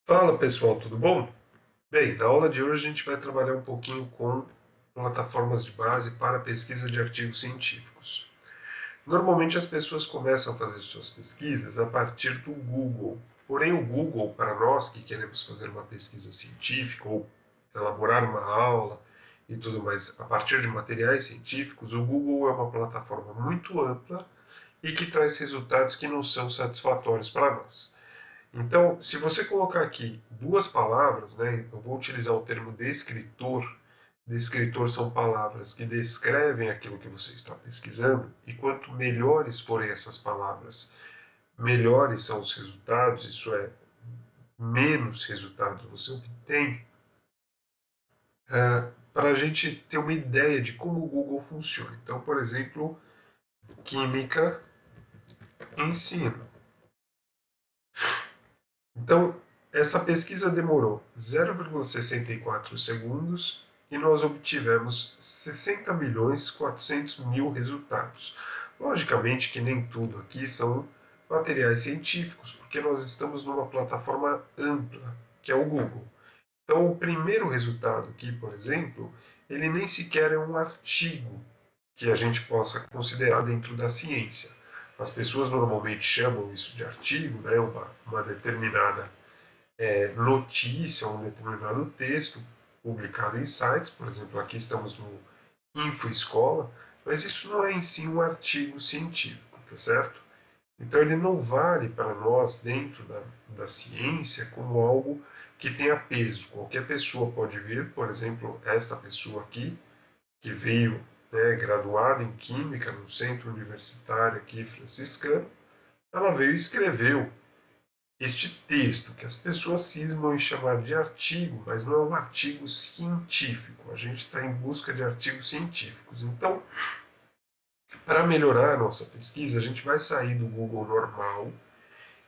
Fala pessoal, tudo bom? Bem, na aula de hoje a gente vai trabalhar um pouquinho com plataformas de base para pesquisa de artigos científicos. Normalmente as pessoas começam a fazer suas pesquisas a partir do Google. Porém, o Google, para nós que queremos fazer uma pesquisa científica ou elaborar uma aula e tudo mais a partir de materiais científicos, o Google é uma plataforma muito ampla e que traz resultados que não são satisfatórios para nós. Então, se você colocar aqui duas palavras, né, eu vou utilizar o termo descritor. Descritor são palavras que descrevem aquilo que você está pesquisando, e quanto melhores forem essas palavras, melhores são os resultados, isso é, menos resultados você obtém, para a gente ter uma ideia de como o Google funciona. Então, por exemplo, química, ensino. Então, essa pesquisa demorou 0,64 segundos e nós obtivemos 60.400.000 resultados. Logicamente que nem tudo aqui são materiais científicos, porque nós estamos numa plataforma ampla, que é o Google. Então, o primeiro resultado aqui, por exemplo, ele nem sequer é um artigo que a gente possa considerar dentro da ciência. As pessoas normalmente chamam isso de artigo, né, uma determinada notícia ou um determinado texto publicado em sites, por exemplo, aqui estamos no InfoEscola, mas isso não é em si um artigo científico, tá certo? Então ele não vale para nós dentro da ciência como algo que tenha peso. Qualquer pessoa pode vir, por exemplo, esta pessoa aqui, que veio, né, graduada em Química no centro universitário aqui franciscano, ela veio e escreveu este texto, que as pessoas cismam em chamar de artigo, mas não é um artigo científico. A gente está em busca de artigos científicos. Então, para melhorar a nossa pesquisa, a gente vai sair do Google normal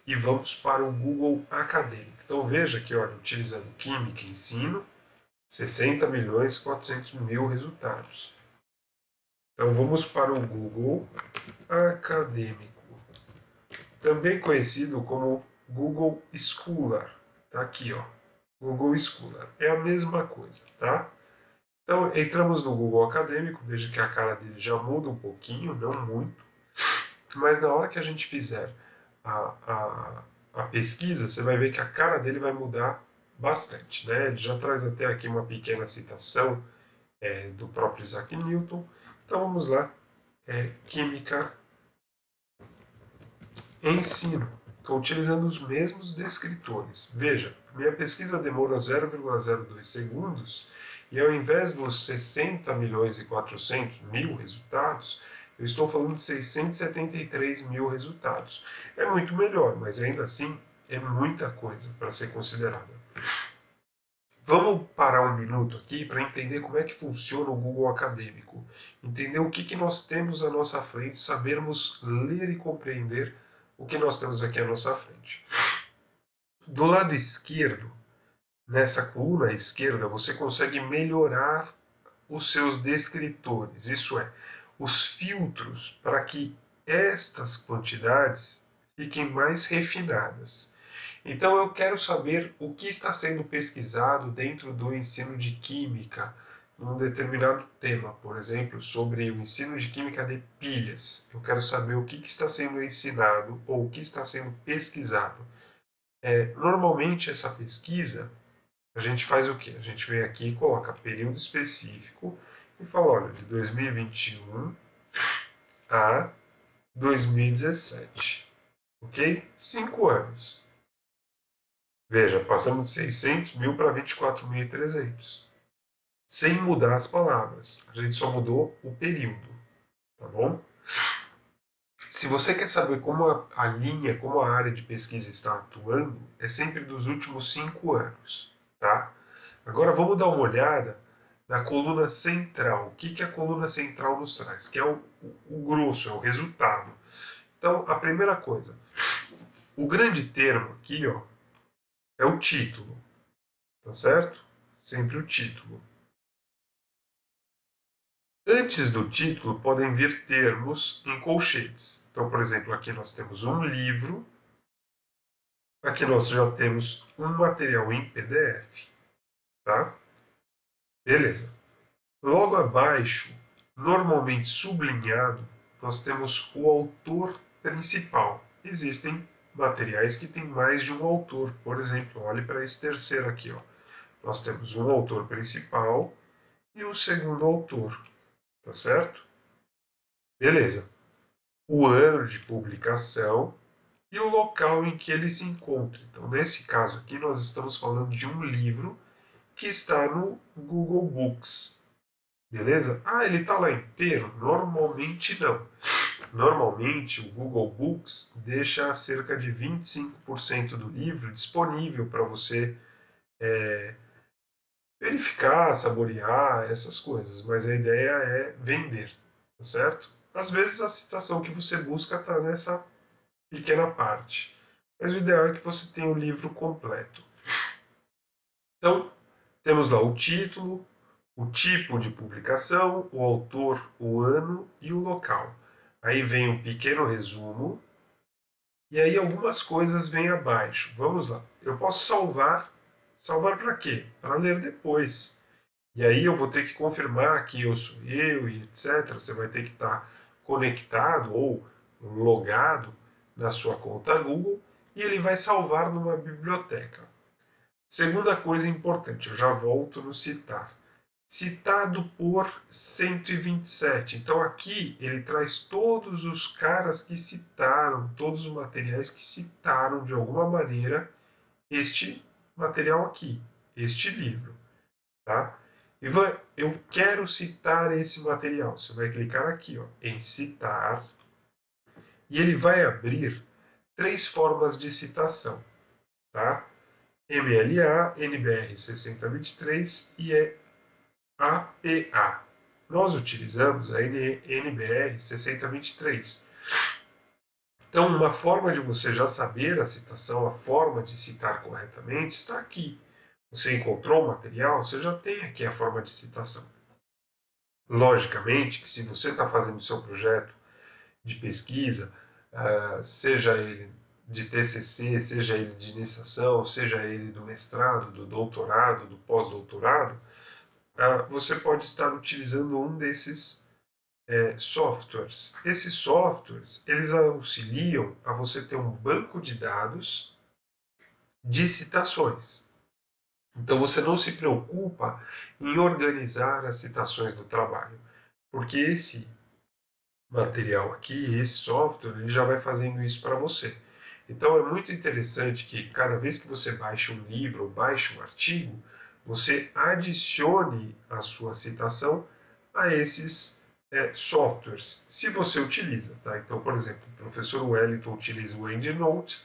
e vamos para o Google acadêmico. Então, veja que, olha, utilizando Química e Ensino, 60.400.000 resultados. Então, vamos para o Google acadêmico, também conhecido como Google Scholar. Tá aqui, ó. Google Scholar. É a mesma coisa, tá? Então, entramos no Google Acadêmico, veja que a cara dele já muda um pouquinho, não muito, mas na hora que a gente fizer a, a, a pesquisa, você vai ver que a cara dele vai mudar bastante, né? Ele já traz até aqui uma pequena citação do próprio Isaac Newton. Então, vamos lá. Química, ensino. Estou utilizando os mesmos descritores. Veja, minha pesquisa demora 0,02 segundos e ao invés dos 60.400.000 resultados, eu estou falando de 673.000 resultados. É muito melhor, mas ainda assim é muita coisa para ser considerada. Vamos parar um minuto aqui para entender como é que funciona o Google Acadêmico. Entender o que nós temos à nossa frente, sabermos ler e compreender o que nós temos aqui à nossa frente. Do lado esquerdo, nessa coluna esquerda, você consegue melhorar os seus descritores, isso é, os filtros para que estas quantidades fiquem mais refinadas. Então eu quero saber o que está sendo pesquisado dentro do ensino de química num determinado tema, por exemplo, sobre o ensino de química de pilhas. Eu quero saber o que está sendo ensinado ou o que está sendo pesquisado. Normalmente essa pesquisa, a gente faz o quê? A gente vem aqui e coloca período específico e fala, olha, de 2021 a 2017, ok? 5 anos. Veja, passamos de 600.000 para 24.300, sem mudar as palavras. A gente só mudou o período, tá bom? Se você quer saber como a linha, como a área de pesquisa está atuando, é sempre dos últimos 5 anos, tá? Agora vamos dar uma olhada na coluna central. O que a coluna central nos traz? Que é o grosso, é o resultado. Então, a primeira coisa, o grande termo aqui, ó, é o título, tá certo? Sempre o título. Antes do título podem vir termos em colchetes. Então, por exemplo, aqui nós temos um livro. Aqui nós já temos um material em PDF, tá? Beleza. Logo abaixo, normalmente sublinhado, nós temos o autor principal. Existem materiais que têm mais de um autor. Por exemplo, olhe para esse terceiro aqui, ó. Nós temos um autor principal e o segundo autor, tá certo? Beleza. O ano de publicação e o local em que ele se encontra. Então, nesse caso aqui, nós estamos falando de um livro que está no Google Books. Beleza? Ah, ele está lá inteiro? Normalmente não. Normalmente o Google Books deixa cerca de 25% do livro disponível para você verificar, saborear, essas coisas. Mas a ideia é vender, tá certo? Às vezes a citação que você busca está nessa pequena parte. Mas o ideal é que você tenha o livro completo. Então, temos lá o título, o tipo de publicação, o autor, o ano e o local. Aí vem um pequeno resumo e aí algumas coisas vêm abaixo. Vamos lá. Eu posso salvar. Salvar para quê? Para ler depois. E aí eu vou ter que confirmar que eu sou eu e etc. Você vai ter que estar conectado ou logado na sua conta Google e ele vai salvar numa biblioteca. Segunda coisa importante, eu já volto no citar. Citado por 127. Então aqui ele traz todos os caras que citaram, todos os materiais que citaram de alguma maneira este material aqui, este livro, tá? Ivan, eu quero citar esse material. Você vai clicar aqui, ó, em citar, e ele vai abrir três formas de citação, tá? MLA, NBR 6023 e APA. Nós utilizamos a NBR 6023. Então, uma forma de você já saber a citação, a forma de citar corretamente, está aqui. Você encontrou o material, você já tem aqui a forma de citação. Logicamente que se você está fazendo o seu projeto de pesquisa, seja ele de TCC, seja ele de iniciação, seja ele do mestrado, do doutorado, do pós-doutorado, você pode estar utilizando um desses softwares. Esses softwares, eles auxiliam a você ter um banco de dados de citações. Então você não se preocupa em organizar as citações do trabalho, porque esse material aqui, esse software, ele já vai fazendo isso para você. Então é muito interessante que cada vez que você baixa um livro ou baixa um artigo, você adicione a sua citação a esses softwares, se você utiliza. Tá? Então, por exemplo, o professor Wellington utiliza o EndNote,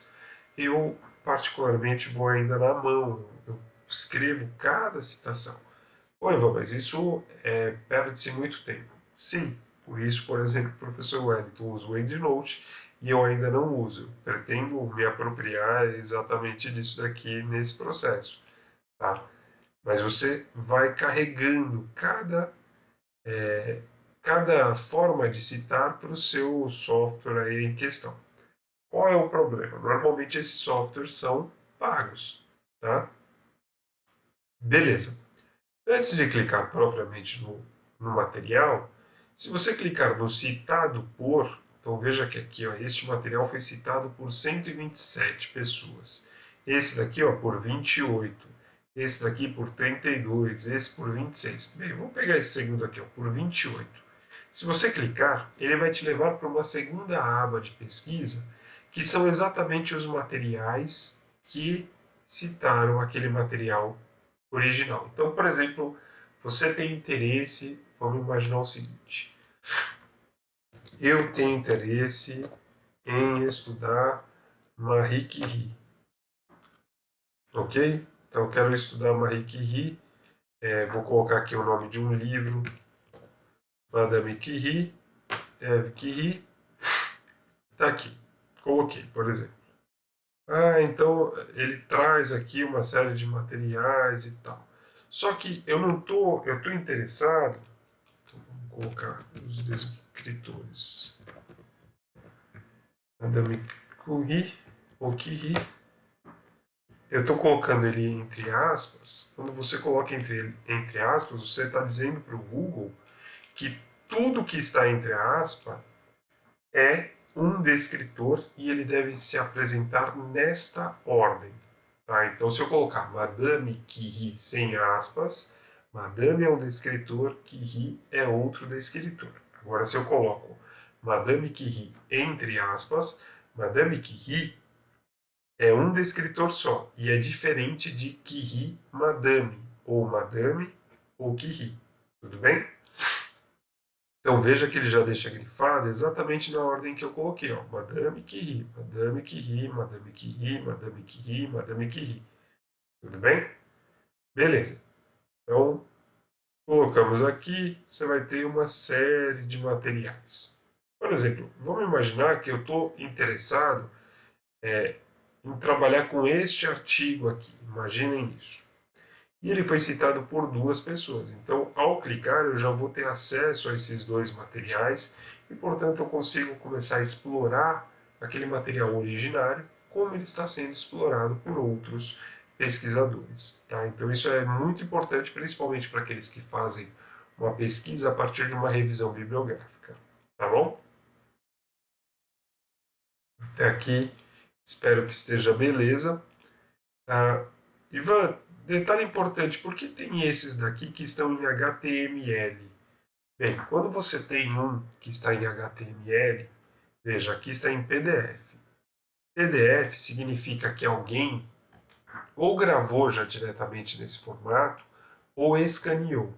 eu particularmente vou ainda na mão, eu escrevo cada citação. Oi, Ivan, mas isso perde-se muito tempo. Sim, por isso, por exemplo, o professor Wellington usa o EndNote e eu ainda não uso. Pretendo me apropriar exatamente disso daqui nesse processo, tá? Mas você vai carregando cada forma de citar para o seu software aí em questão. Qual é o problema? Normalmente esses softwares são pagos, tá? Beleza. Antes de clicar propriamente no material, se você clicar no citado por, então veja que aqui, ó, este material foi citado por 127 pessoas. Esse daqui, ó, por 28. Esse daqui por 32. Esse por 26. Bem, vamos pegar esse segundo aqui, ó, por 28. Se você clicar, ele vai te levar para uma segunda aba de pesquisa, que são exatamente os materiais que citaram aquele material original. Então, por exemplo, você tem interesse, vamos imaginar o seguinte: eu tenho interesse em estudar Marie Curie, ok? Então, eu quero estudar Marie Curie, vou colocar aqui o nome de um livro, Madame Curie, Eve Curie, está aqui, coloquei, por exemplo. Então ele traz aqui uma série de materiais e tal. Só que eu estou interessado. Então, vamos colocar os descritores. Madame Curie, ou Curie, eu estou colocando ele entre aspas. Quando você coloca entre aspas, você está dizendo para o Google que tudo que está entre aspas é um descritor e ele deve se apresentar nesta ordem. Tá? Então, se eu colocar Madame Curie sem aspas, Madame é um descritor, Curie é outro descritor. Agora, se eu coloco Madame Curie entre aspas, Madame Curie é um descritor só e é diferente de Curie Madame ou Madame ou Curie. Tudo bem? Então veja que ele já deixa grifado exatamente na ordem que eu coloquei, ó. Madame Curie, Madame Curie, Madame Curie, Madame Curie, Madame Curie. Tudo bem? Beleza. Então, colocamos aqui, você vai ter uma série de materiais. Por exemplo, vamos imaginar que eu estou interessado em trabalhar com este artigo aqui. Imaginem isso. E ele foi citado por duas pessoas. Então, ao clicar, eu já vou ter acesso a esses dois materiais e, portanto, eu consigo começar a explorar aquele material originário como ele está sendo explorado por outros pesquisadores. Tá? Então, isso é muito importante, principalmente para aqueles que fazem uma pesquisa a partir de uma revisão bibliográfica. Tá bom? Até aqui, espero que esteja beleza. Ah, Ivan, detalhe importante, por que tem esses daqui que estão em HTML? Bem, quando você tem um que está em HTML, veja, aqui está em PDF. PDF significa que alguém ou gravou já diretamente nesse formato, ou escaneou.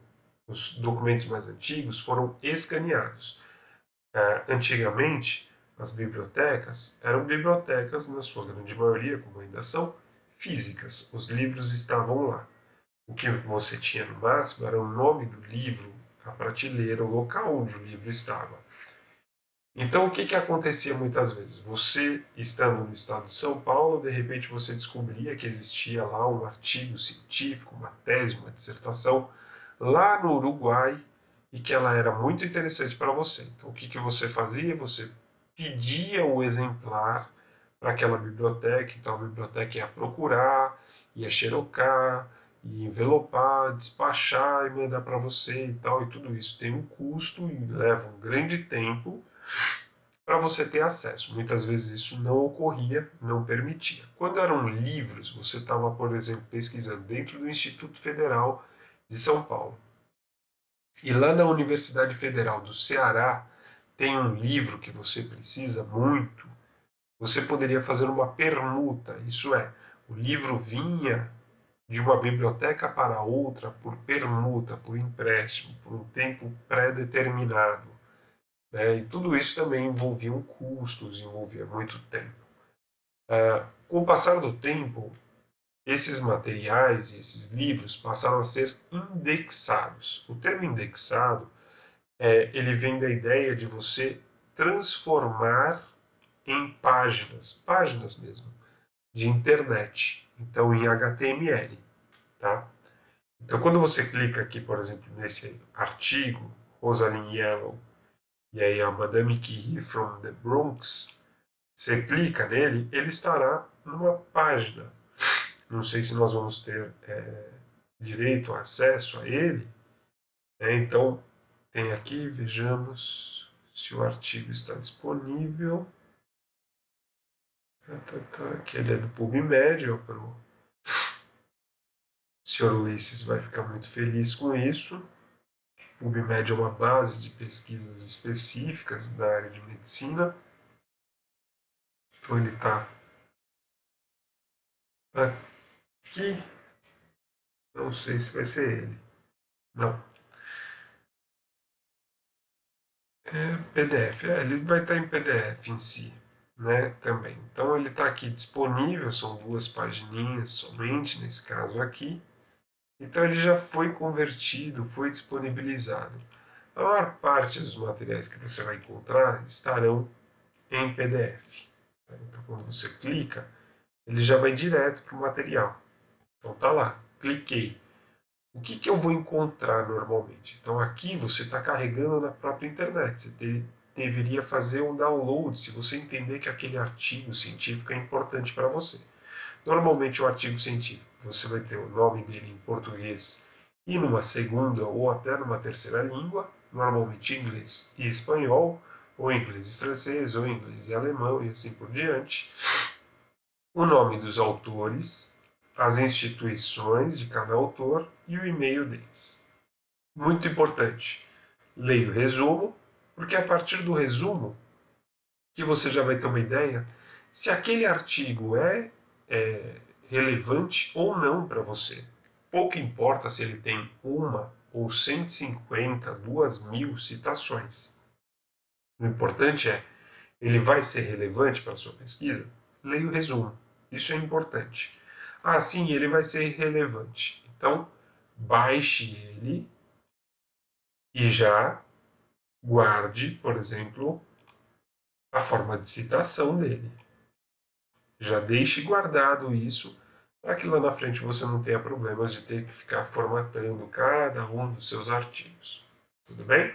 Os documentos mais antigos foram escaneados. Antigamente, as bibliotecas eram bibliotecas, na sua grande maioria, como ainda são, físicas. Os livros estavam lá. O que você tinha no máximo era o nome do livro, a prateleira, o local onde o livro estava. Então, o que acontecia muitas vezes? Você, estando no estado de São Paulo, de repente você descobria que existia lá um artigo científico, uma tese, uma dissertação, lá no Uruguai, e que ela era muito interessante para você. Então, o que você fazia? Você pedia o exemplar para aquela biblioteca, então a biblioteca ia procurar, ia xerocar, ia envelopar, despachar e mandar para você e tal, e tudo isso tem um custo e leva um grande tempo para você ter acesso. Muitas vezes isso não ocorria, não permitia. Quando eram livros, você estava, por exemplo, pesquisando dentro do Instituto Federal de São Paulo. E lá na Universidade Federal do Ceará tem um livro que você precisa muito. Você poderia fazer uma permuta, isso é, o livro vinha de uma biblioteca para outra por permuta, por empréstimo, por um tempo pré-determinado. Né? E tudo isso também envolvia custos, envolvia muito tempo. Com o passar do tempo, esses materiais e esses livros passaram a ser indexados. O termo indexado, ele vem da ideia de você transformar em páginas, páginas mesmo, de internet, então em HTML. Tá? Então, quando você clica aqui, por exemplo, nesse artigo, Rosalind Yellow, e aí a Madame Curie from the Bronx, você clica nele, ele estará numa página. Não sei se nós vamos ter direito, acesso a ele. Então, tem aqui, vejamos se o artigo está disponível. Aqui ele é do PubMed, o senhor Ulisses vai ficar muito feliz com isso. PubMed é uma base de pesquisas específicas da área de medicina. Então ele está aqui. Não sei se vai ser ele. Não. É PDF. Ele vai estar em PDF em si, né? Também. Então ele está aqui disponível. São duas pagininhas somente nesse caso aqui. Então ele já foi convertido, foi disponibilizado. A maior parte dos materiais que você vai encontrar estarão em PDF. Então quando você clica, ele já vai direto para o material. Então tá lá, cliquei. O que eu vou encontrar normalmente? Então aqui você está carregando na própria internet. Você deveria fazer um download se você entender que aquele artigo científico é importante para você. Normalmente o artigo científico você vai ter o nome dele em português e numa segunda ou até numa terceira língua, normalmente inglês e espanhol, ou inglês e francês, ou inglês e alemão e assim por diante. O nome dos autores, as instituições de cada autor e o e-mail deles. Muito importante, leia o resumo, porque a partir do resumo que você já vai ter uma ideia se aquele artigo é relevante ou não para você. Pouco importa se ele tem uma ou 150, 2.000 citações. O importante é, ele vai ser relevante para a sua pesquisa? Leia o resumo. Isso é importante. Ah, sim, ele vai ser relevante. Então, baixe ele e já guarde, por exemplo, a forma de citação dele. Já deixe guardado isso para que lá na frente você não tenha problemas de ter que ficar formatando cada um dos seus artigos. Tudo bem?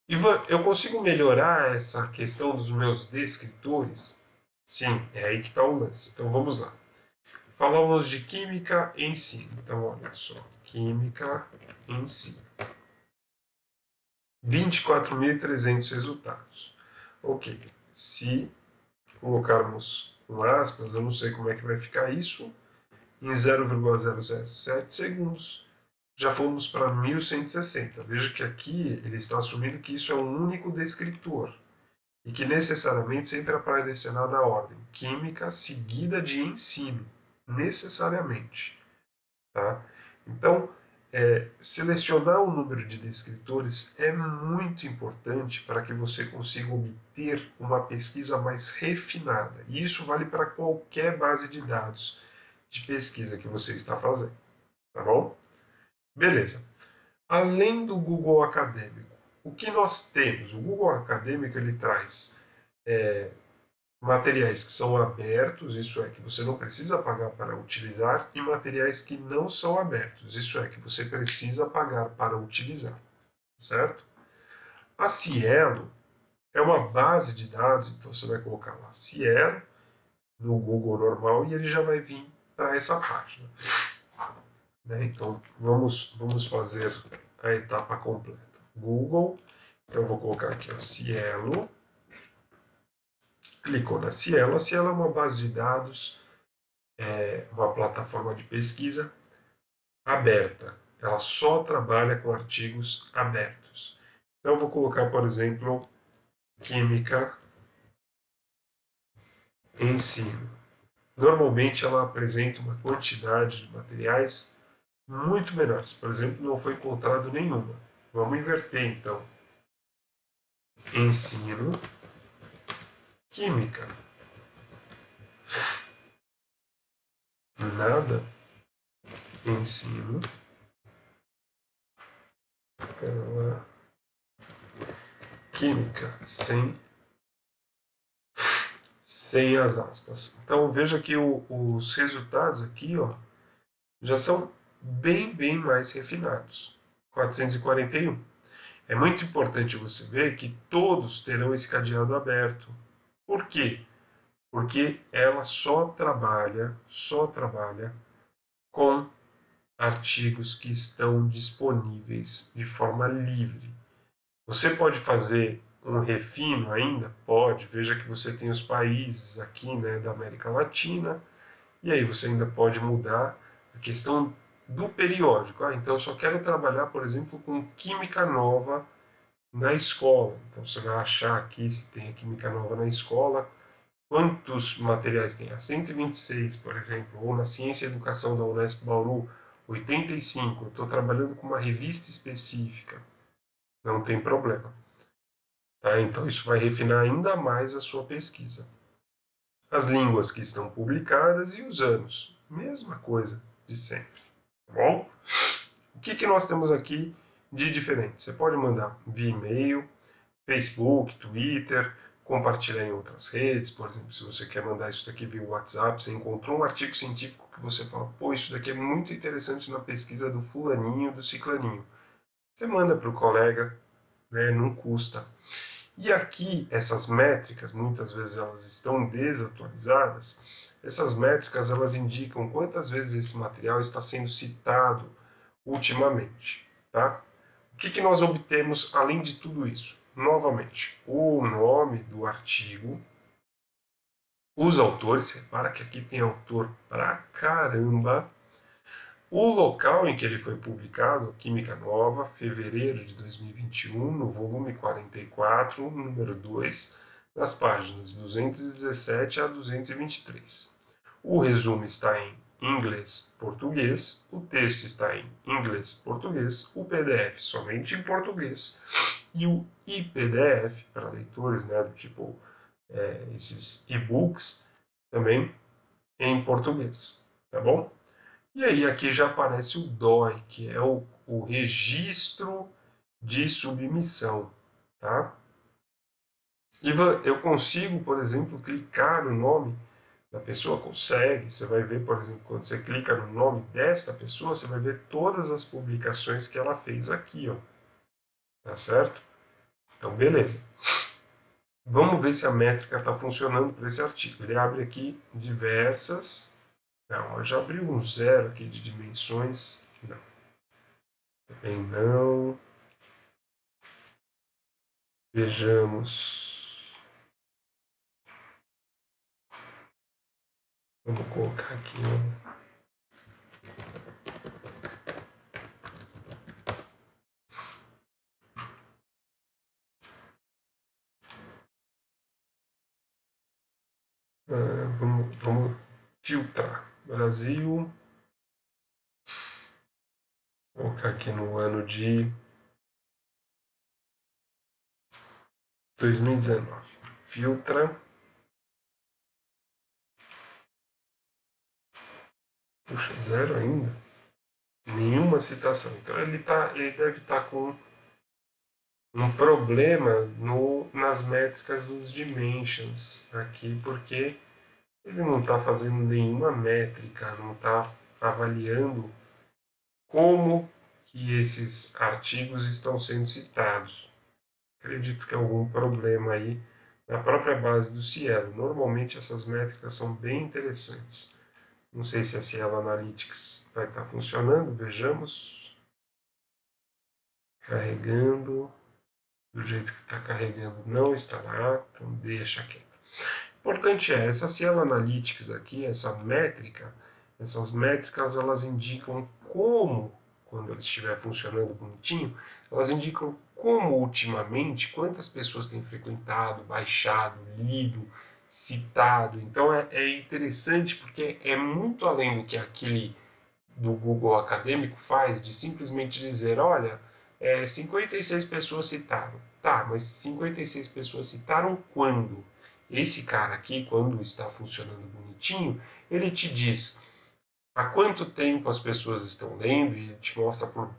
Ivan, eu consigo melhorar essa questão dos meus descritores? Sim, é aí que está o lance. Então vamos lá. Falamos de química em si. Então olha só, química em si. 24.300 resultados. Ok, se colocarmos com aspas, eu não sei como é que vai ficar isso, em 0,007 segundos, já fomos para 1160. Veja que aqui ele está assumindo que isso é um único descritor e que necessariamente sempre aparecerá na ordem química seguida de ensino, necessariamente. Tá? Então, selecionar o número de descritores é muito importante para que você consiga obter uma pesquisa mais refinada. E isso vale para qualquer base de dados de pesquisa que você está fazendo. Tá bom? Beleza. Além do Google Acadêmico, o que nós temos? O Google Acadêmico ele traz materiais que são abertos, isso é, que você não precisa pagar para utilizar, e materiais que não são abertos, isso é, que você precisa pagar para utilizar, certo? A Cielo é uma base de dados, então você vai colocar lá Cielo no Google normal e ele já vai vir para essa página. Né? Então vamos fazer a etapa completa. Google, então eu vou colocar aqui ó, Cielo. Clicou na Cielo. A Cielo é uma base de dados, uma plataforma de pesquisa aberta. Ela só trabalha com artigos abertos. Então eu vou colocar, por exemplo, Química Ensino. Normalmente ela apresenta uma quantidade de materiais muito menores. Por exemplo, não foi encontrado nenhuma. Vamos inverter então. Ensino Química. Nada. Ensino. Química. Sem as aspas. Então veja que os resultados aqui ó, já são bem mais refinados. 441. É muito importante você ver que todos terão esse cadeado aberto. Por quê? Porque ela só trabalha com artigos que estão disponíveis de forma livre. Você pode fazer um refino ainda? Pode. Veja que você tem os países aqui, né, da América Latina, e aí você ainda pode mudar a questão do periódico. Ah, então eu só quero trabalhar, por exemplo, com química nova na escola. Então você vai achar aqui se tem a química nova na escola, quantos materiais tem. A 126, por exemplo, ou na Ciência e Educação da Unesp Bauru, 85. Eu estou trabalhando com uma revista específica. Não tem problema. Tá? Então isso vai refinar ainda mais a sua pesquisa. As línguas que estão publicadas e os anos. Mesma coisa de sempre. Tá bom? O que nós temos aqui de diferente? Você pode mandar via e-mail, Facebook, Twitter, compartilhar em outras redes. Por exemplo, se você quer mandar isso daqui via WhatsApp, você encontrou um artigo científico que você fala, pô, isso daqui é muito interessante na pesquisa do fulaninho, do ciclaninho. Você manda para o colega, né, não custa. E aqui, essas métricas, muitas vezes elas estão desatualizadas, essas métricas elas indicam quantas vezes esse material está sendo citado ultimamente, tá? O que nós obtemos além de tudo isso? Novamente, o nome do artigo, os autores, repara que aqui tem autor pra caramba, o local em que ele foi publicado, Química Nova, fevereiro de 2021, no volume 44, número 2, nas páginas 217 a 223. O resumo está em inglês-português, o texto está em inglês-português, o PDF somente em português e o iPDF, para leitores, né, do tipo esses e-books, também em português, tá bom? E aí aqui já aparece o DOI, que é o registro de submissão, tá? E eu consigo, por exemplo, clicar no nome da pessoa, consegue, você vai ver, por exemplo, quando você clica no nome desta pessoa, você vai ver todas as publicações que ela fez aqui, ó, tá certo? Então, beleza. Vamos ver se a métrica está funcionando para esse artigo. Ele abre aqui diversas... Não, eu já abriu um zero aqui de dimensões. Não. Também não. Vejamos. Vamos colocar aqui. Vamos filtrar. Brasil. Vou colocar aqui no ano de 2019. Filtra. Puxa, zero ainda. Nenhuma citação. Então ele deve estar com um problema nas métricas dos dimensions aqui, porque ele não está fazendo nenhuma métrica, não está avaliando como que esses artigos estão sendo citados. Acredito que é algum problema aí na própria base do Cielo. Normalmente essas métricas são bem interessantes. Não sei se a Cielo Analytics vai estar funcionando, vejamos. Carregando. Do jeito que está carregando não estará, então deixa quieto. O importante é, essa Cielo Analytics aqui, essa métrica, essas métricas elas indicam como, quando ela estiver funcionando bonitinho, elas indicam como ultimamente, quantas pessoas têm frequentado, baixado, lido, citado. Então é interessante porque é muito além do que aquele do Google Acadêmico faz, de simplesmente dizer, olha, 56 pessoas citaram. Tá, mas 56 pessoas citaram quando? Esse cara aqui, quando está funcionando bonitinho, ele te diz há quanto tempo as pessoas estão lendo e te mostra por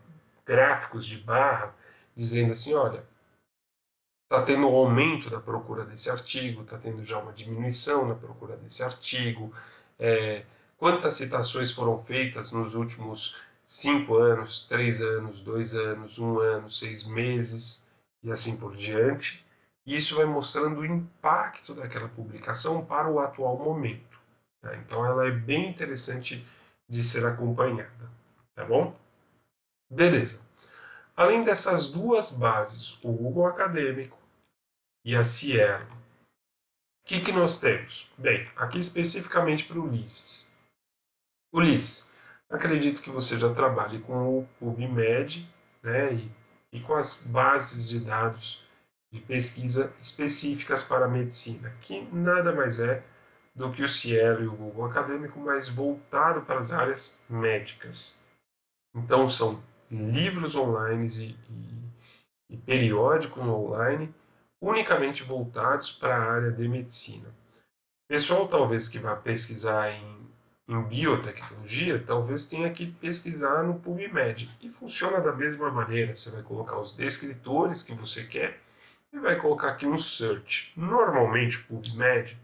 gráficos de barra, dizendo assim, olha, está tendo um aumento da procura desse artigo, está tendo já uma diminuição na procura desse artigo, quantas citações foram feitas nos últimos 5 anos, 3 anos, 2 anos, 1 ano, 6 meses e assim por diante. E isso vai mostrando o impacto daquela publicação para o atual momento. Tá? Então ela é bem interessante de ser acompanhada. Tá bom? Beleza. Além dessas duas bases, o Google Acadêmico e a Cielo, o que nós temos? Bem, aqui especificamente para o Ulisses. Ulisses, acredito que você já trabalhe com o PubMed, né, e com as bases de dados de pesquisa específicas para a medicina, que nada mais é do que o Cielo e o Google Acadêmico, mas voltado para as áreas médicas. Então, são livros online e periódicos online unicamente voltados para a área de medicina. Pessoal, talvez que vá pesquisar em biotecnologia, talvez tenha que pesquisar no PubMed. E funciona da mesma maneira. Você vai colocar os descritores que você quer e vai colocar aqui um search. Normalmente o PubMed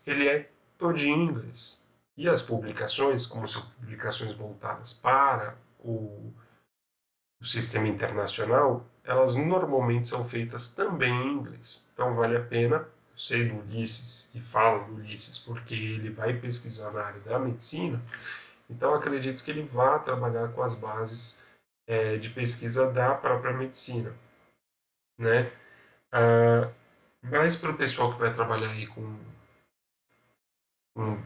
ele é todo em inglês. E as publicações, como são publicações voltadas para o sistema internacional, elas normalmente são feitas também em inglês. Então vale a pena eu sei do Ulisses e falo do Ulisses porque ele vai pesquisar na área da medicina, então acredito que ele vá trabalhar com as bases de pesquisa da própria medicina, né? Ah, mas para o pessoal que vai trabalhar aí com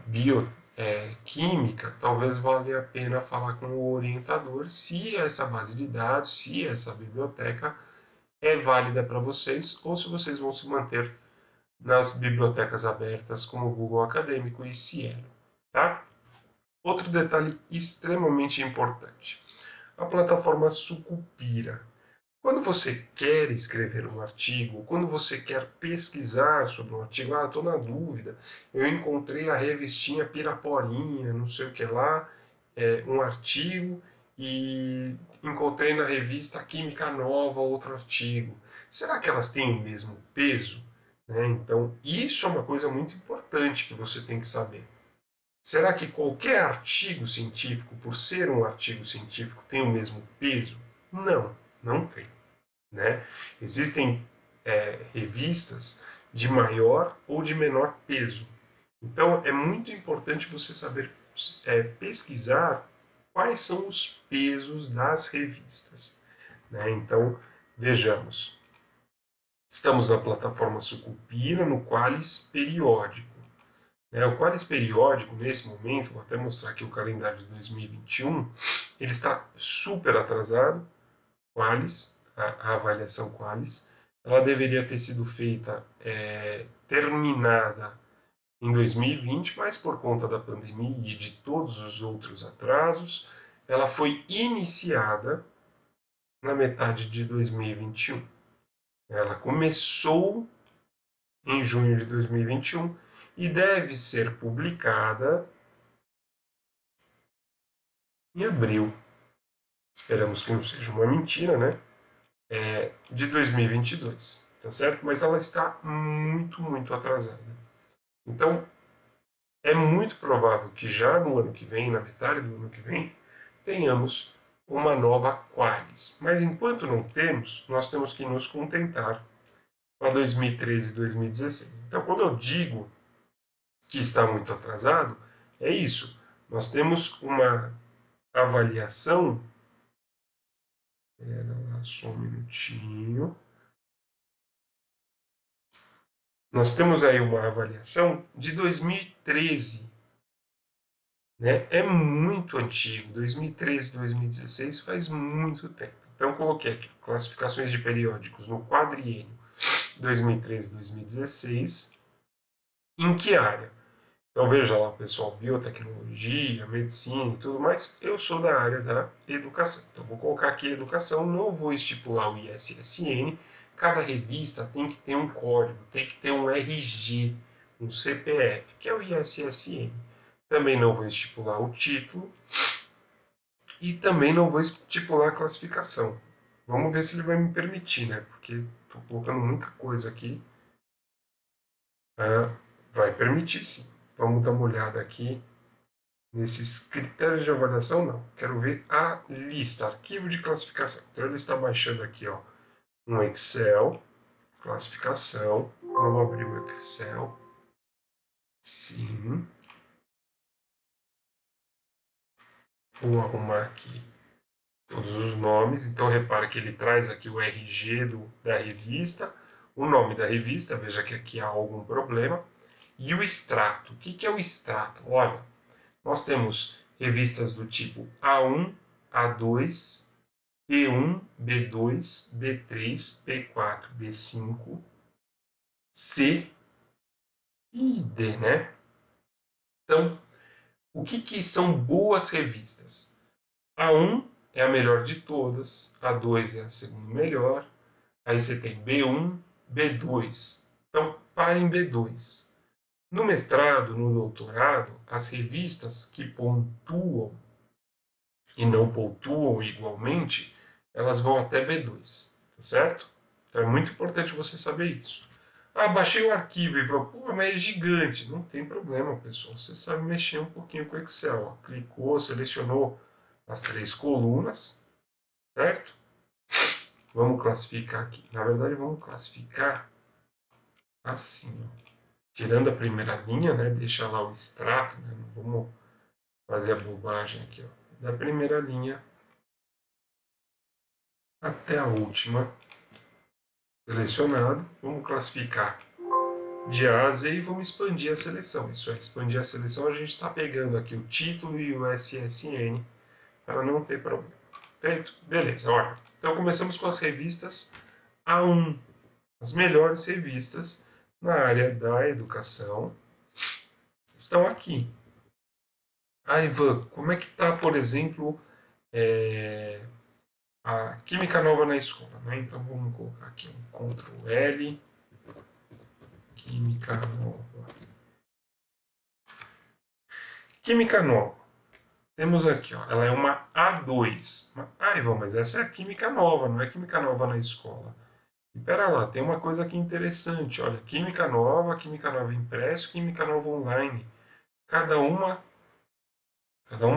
bioquímica, talvez valha a pena falar com o orientador se essa base de dados, se essa biblioteca é válida para vocês ou se vocês vão se manter nas bibliotecas abertas como o Google Acadêmico e Cielo, tá? Outro detalhe extremamente importante: a plataforma Sucupira. Quando você quer escrever um artigo, quando você quer pesquisar sobre um artigo, estou na dúvida, eu encontrei a revistinha Piraporinha, não sei o que lá, um artigo, e encontrei na revista Química Nova outro artigo. Será que elas têm o mesmo peso? Né? Então, isso é uma coisa muito importante que você tem que saber. Será que qualquer artigo científico, por ser um artigo científico, tem o mesmo peso? Não, não tem. Né? Existem revistas de maior ou de menor peso. Então, é muito importante você saber pesquisar quais são os pesos das revistas. Né? Então, vejamos. Estamos na plataforma Sucupira, no Qualis Periódico. O Qualis Periódico, nesse momento, vou até mostrar aqui o calendário de 2021, ele está super atrasado, Qualis, a avaliação Qualis. Ela deveria ter sido feita, terminada em 2020, mas por conta da pandemia e de todos os outros atrasos, ela foi iniciada na metade de 2021. Ela começou em junho de 2021 e deve ser publicada em abril. Esperamos que não seja uma mentira, né? De 2022, tá certo? Mas ela está muito, muito atrasada. Então, é muito provável que já no ano que vem, na metade do ano que vem, tenhamos uma nova Qualis. Mas enquanto não temos, nós temos que nos contentar com a 2013 e 2016. Então, quando eu digo que está muito atrasado, é isso. Nós temos uma avaliação. Espera lá só um minutinho. Nós temos aí uma avaliação de 2013. Né? É muito antigo. 2013, 2016 faz muito tempo. Então, coloquei aqui classificações de periódicos no quadriênio 2013, 2016. Em que área? Então veja lá, pessoal, biotecnologia, medicina e tudo mais. Eu sou da área da educação. Então vou colocar aqui educação, não vou estipular o ISSN. Cada revista tem que ter um código, tem que ter um RG, um CPF, que é o ISSN. Também não vou estipular o título e também não vou estipular a classificação. Vamos ver se ele vai me permitir, né? Porque estou colocando muita coisa aqui. Vai permitir sim. Vamos dar uma olhada aqui nesses critérios de avaliação. Não, quero ver a lista, arquivo de classificação. Então ele está baixando aqui, ó, um Excel, classificação. Vamos abrir o Excel. Sim. Vou arrumar aqui todos os nomes. Então repara que ele traz aqui o RG da revista, o nome da revista, veja que aqui há algum problema, e o extrato. O que é o extrato? Olha, nós temos revistas do tipo A1, A2, B1, B2, B3, B4, B5, C e D, né? Então, o que são boas revistas? A1 é a melhor de todas, A2 é a segunda melhor, aí você tem B1, B2. Então, para em B2. No mestrado, no doutorado, as revistas que pontuam e não pontuam igualmente, elas vão até B2, tá certo? Então é muito importante você saber isso. Baixei o arquivo e falou, pô, mas é gigante. Não tem problema, pessoal. Você sabe mexer um pouquinho com o Excel. Ó. Clicou, selecionou as 3 colunas, certo? Vamos classificar aqui. Na verdade, vamos classificar assim, ó. Tirando a primeira linha, né? Deixa lá o extrato, né? Não vamos fazer a bobagem aqui, ó. Da primeira linha até a última, selecionado. Vamos classificar de A a Z e vamos expandir a seleção. Isso é, expandir a seleção, a gente está pegando aqui o título e o SSN para não ter problema. Feito? Beleza, olha. Então começamos com as revistas A1, as melhores revistas na área da educação estão aqui. Ah, Ivan, como é que está, por exemplo, a Química Nova na escola? Né? Então vamos colocar aqui um Ctrl L, Química Nova. Química Nova. Temos aqui, ó, ela é uma A2. Ah, Ivan, mas essa é a Química Nova, não é Química Nova na escola. E pera lá, tem uma coisa aqui interessante. Olha, Química Nova impresso, Química Nova online. Cada uma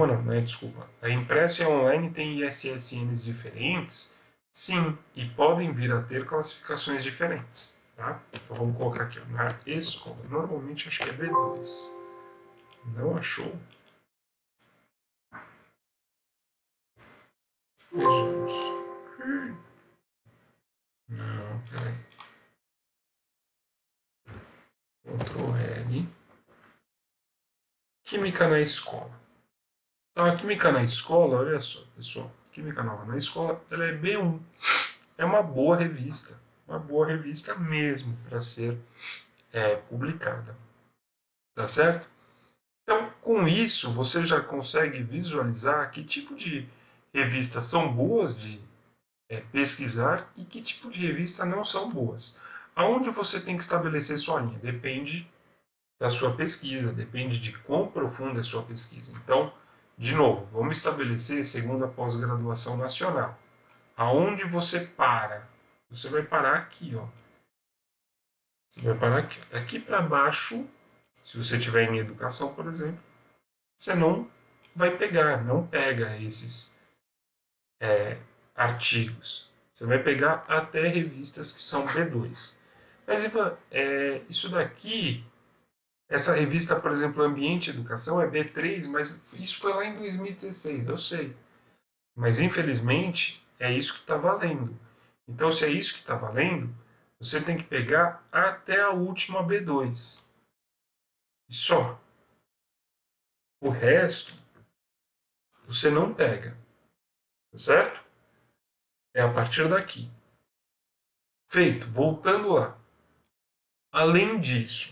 não, né? Desculpa. A impresso e a online tem ISSNs diferentes? Sim, e podem vir a ter classificações diferentes, tá? Então vamos colocar aqui, ó, na escola. Normalmente acho que é B2. Não achou? Vejamos. Não, peraí. Ctrl L. Química na escola. Então, a Química na escola, olha só, pessoal. Química Nova na escola, ela é B1. É uma boa revista. Uma boa revista mesmo para ser publicada. Tá certo? Então, com isso, você já consegue visualizar que tipo de revistas são boas de pesquisar e que tipo de revista não são boas. Aonde você tem que estabelecer sua linha? Depende da sua pesquisa, depende de quão profunda é a sua pesquisa. Então, de novo, vamos estabelecer segundo a pós-graduação nacional. Aonde você para? Você vai parar aqui, ó. Você vai parar aqui. Ó. Daqui para baixo, se você tiver em educação, por exemplo, você não vai pegar, não pega esses artigos. Você vai pegar até revistas que são B2. Mas, Ivan, isso daqui, essa revista, por exemplo, Ambiente e Educação, é B3, mas isso foi lá em 2016, eu sei. Mas, infelizmente, é isso que está valendo. Então, se é isso que está valendo, você tem que pegar até a última B2. E só. O resto, você não pega. Tá certo? É a partir daqui. Feito. Voltando lá. Além disso,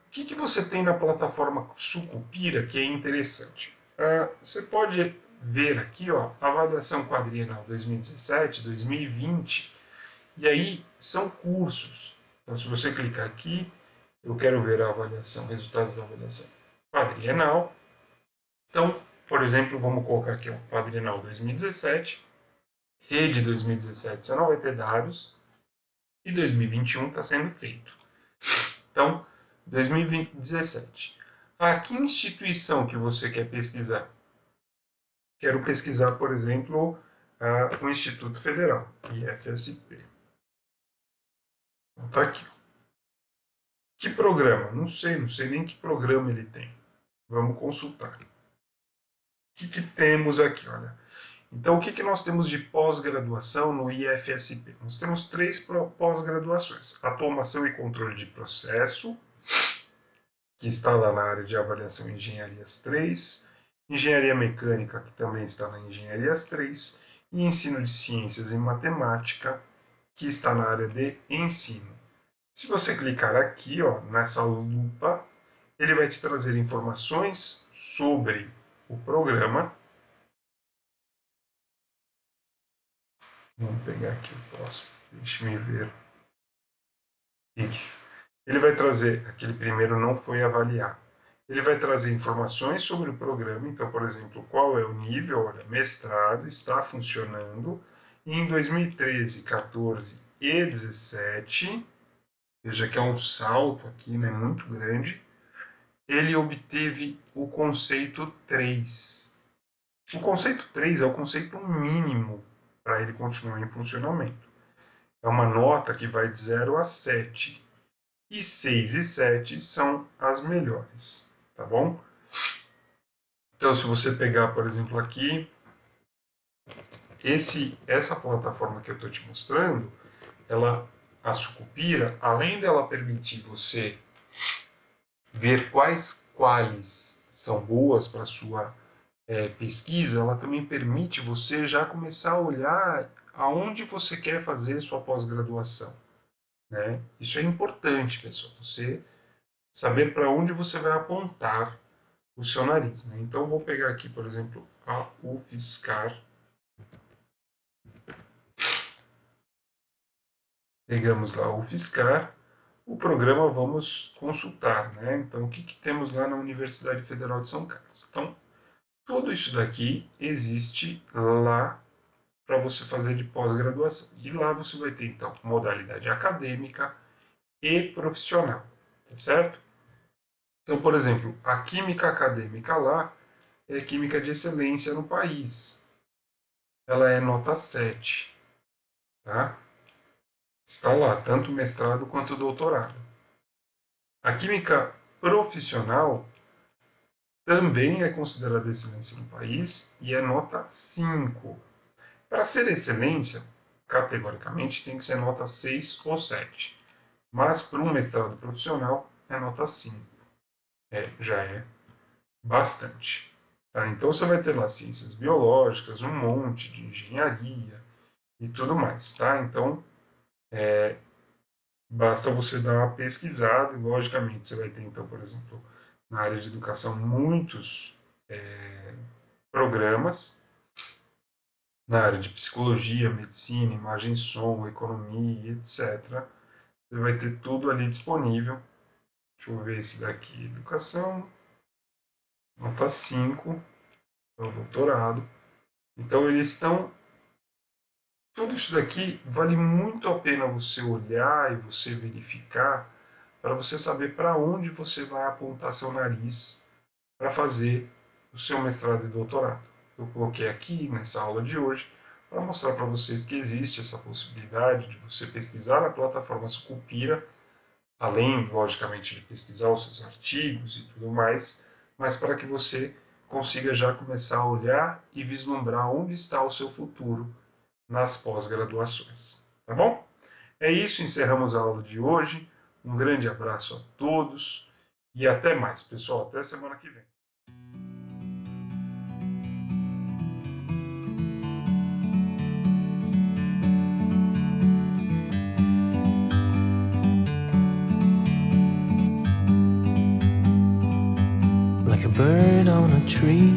o que você tem na plataforma Sucupira que é interessante? Você pode ver aqui, ó, avaliação quadrienal 2017, 2020, e aí são cursos. Então, se você clicar aqui, eu quero ver a avaliação, resultados da avaliação quadrienal. Então, por exemplo, vamos colocar aqui, ó, quadrienal 2017, rede 2017, você não vai ter dados, e 2021 está sendo feito. Então, 2017. Que instituição que você quer pesquisar? Quero pesquisar, por exemplo, o Instituto Federal, IFSP. Está aqui. Que programa? Não sei nem que programa ele tem. Vamos consultar. O que temos aqui? Olha. Então, o que nós temos de pós-graduação no IFSP? Nós temos 3 pós-graduações. Automação e controle de processo, que está lá na área de avaliação Engenharias 3, Engenharia Mecânica, que também está na Engenharias 3, e Ensino de Ciências e Matemática, que está na área de Ensino. Se você clicar aqui, ó, nessa lupa, ele vai te trazer informações sobre o programa. Vamos pegar aqui o próximo, deixe-me ver. Isso. Ele vai trazer, aquele primeiro não foi avaliado. Ele vai trazer informações sobre o programa, então, por exemplo, qual é o nível, olha, mestrado, está funcionando. E em 2013, 14 e 17, veja que é um salto aqui, né, muito grande, ele obteve o conceito 3. O conceito 3 é o conceito mínimo para ele continuar em funcionamento. É uma nota que vai de 0 a 7. e 6 e 7 são as melhores, tá bom? Então, se você pegar, por exemplo, aqui, essa plataforma que eu estou te mostrando, a Sucupira, além dela permitir você ver quais quais são boas para a sua pesquisa, ela também permite você já começar a olhar aonde você quer fazer sua pós-graduação, né? Isso é importante, pessoal, você saber para onde você vai apontar o seu nariz, né? Então, eu vou pegar aqui, por exemplo, a UFSCar. Pegamos lá a UFSCar, o programa vamos consultar, né? Então, o que temos lá na Universidade Federal de São Carlos? Então, tudo isso daqui existe lá para você fazer de pós-graduação. E lá você vai ter, então, modalidade acadêmica e profissional, tá certo? Então, por exemplo, a química acadêmica lá é química de excelência no país. Ela é nota 7, tá? Está lá, tanto mestrado quanto doutorado. A química profissional também é considerada excelência no país e é nota 5. Para ser excelência, categoricamente, tem que ser nota 6 ou 7. Mas para um mestrado profissional é nota 5. Já é bastante. Tá? Então você vai ter lá ciências biológicas, um monte de engenharia e tudo mais. Tá? Então basta você dar uma pesquisada e, logicamente, você vai ter, então, por exemplo, na área de educação, muitos programas. Na área de psicologia, medicina, imagem e som, economia, etc. Você vai ter tudo ali disponível. Deixa eu ver esse daqui, educação, nota 5, é o doutorado. Então eles estão... Tudo isso daqui vale muito a pena você olhar e você verificar para você saber para onde você vai apontar seu nariz para fazer o seu mestrado e doutorado. Eu coloquei aqui nessa aula de hoje para mostrar para vocês que existe essa possibilidade de você pesquisar na plataforma Sucupira, além, logicamente, de pesquisar os seus artigos e tudo mais, mas para que você consiga já começar a olhar e vislumbrar onde está o seu futuro nas pós-graduações. Tá bom? É isso, encerramos a aula de hoje. Um grande abraço a todos e até mais, pessoal. Até semana que vem. Like a bird on a tree,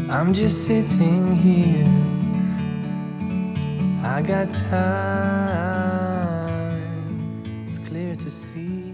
I'm just sitting here. I got time, it's clear to see.